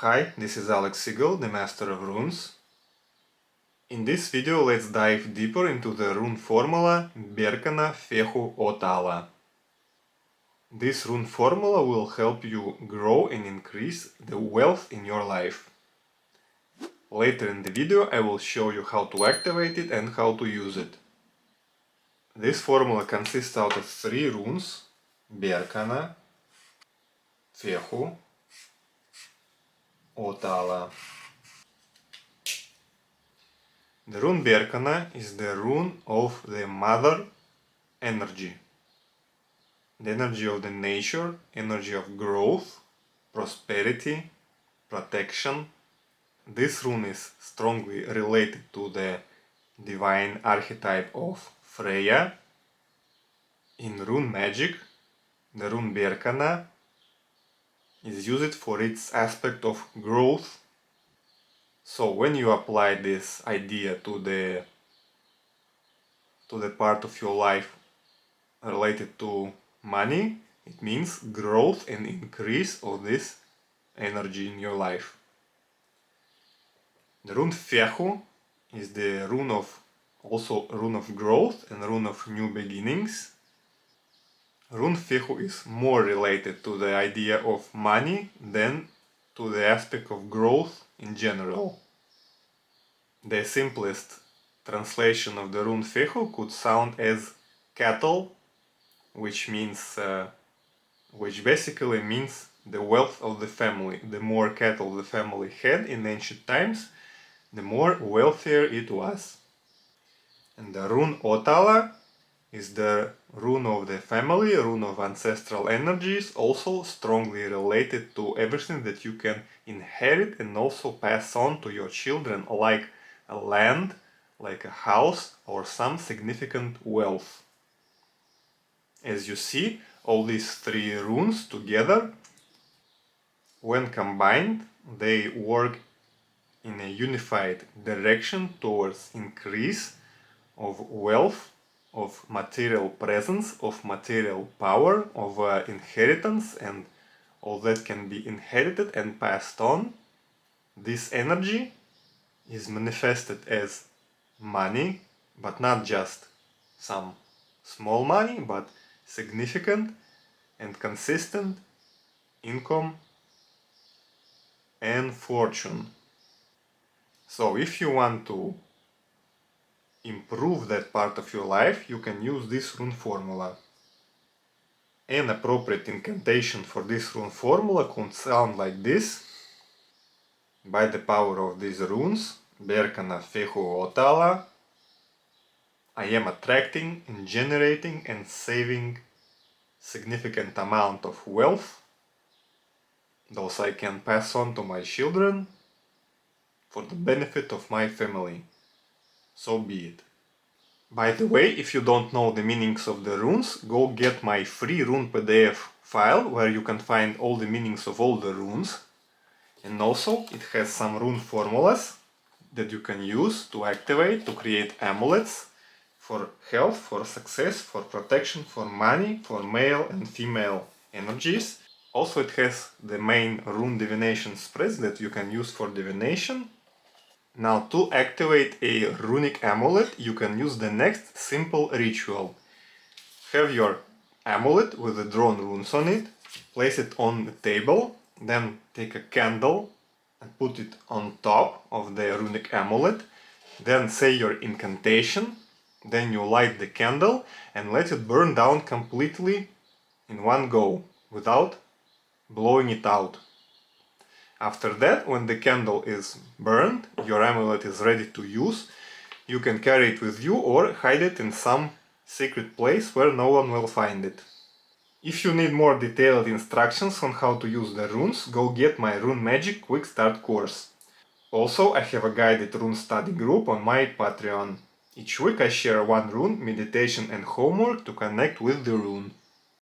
Hi, this is Alex Siegel, the Master of Runes. In this video let's dive deeper into the rune formula Berkana Fehu Otala. This rune formula will help you grow and increase the wealth in your life. Later in the video I will show you how to activate it and how to use it. This formula consists out of 3 runes: Berkana, Fehu, Otala. The rune Berkana is the rune of the mother energy. The energy of the nature, energy of growth, prosperity, protection. This rune is strongly related to the divine archetype of Freya. In rune magic, the rune Berkana is used for its aspect of growth. So when you apply this idea to the part of your life related to money, it means growth and increase of this energy in your life. The rune Fehu is the rune of growth and rune of new beginnings. Rune Fehu is more related to the idea of money than to the aspect of growth in general. The simplest translation of the rune Fehu could sound as cattle, which basically means the wealth of the family. The more cattle the family had in ancient times, the more wealthier it was. And the rune Otala is the rune of the family, rune of ancestral energies, also strongly related to everything that you can inherit and also pass on to your children, like a land, like a house, or some significant wealth. As you see, all these 3 runes together, when combined, they work in a unified direction towards increase of wealth, of material presence, of material power, of inheritance, and all that can be inherited and passed on. This energy is manifested as money, but not just some small money, but significant and consistent income and fortune. So if you want to improve that part of your life, you can use this rune formula. An appropriate incantation for this rune formula could sound like this. By the power of these runes, Berkana Fehu Otala, I am attracting and generating and saving significant amount of wealth. Those I can pass on to my children for the benefit of my family. So be it. By the way, if you don't know the meanings of the runes, go get my free rune PDF file where you can find all the meanings of all the runes. And also it has some rune formulas that you can use to activate, to create amulets for health, for success, for protection, for money, for male and female energies. Also it has the main rune divination spreads that you can use for divination. Now to activate a runic amulet you can use the next simple ritual. Have your amulet with the drawn runes on it, place it on the table, then take a candle and put it on top of the runic amulet, then say your incantation, then you light the candle and let it burn down completely in one go, without blowing it out. After that, when the candle is burned, your amulet is ready to use, you can carry it with you or hide it in some secret place where no one will find it. If you need more detailed instructions on how to use the runes, go get my Rune Magick Quick Start course. Also, I have a guided rune study group on my Patreon. Each week I share one rune, meditation and homework to connect with the rune.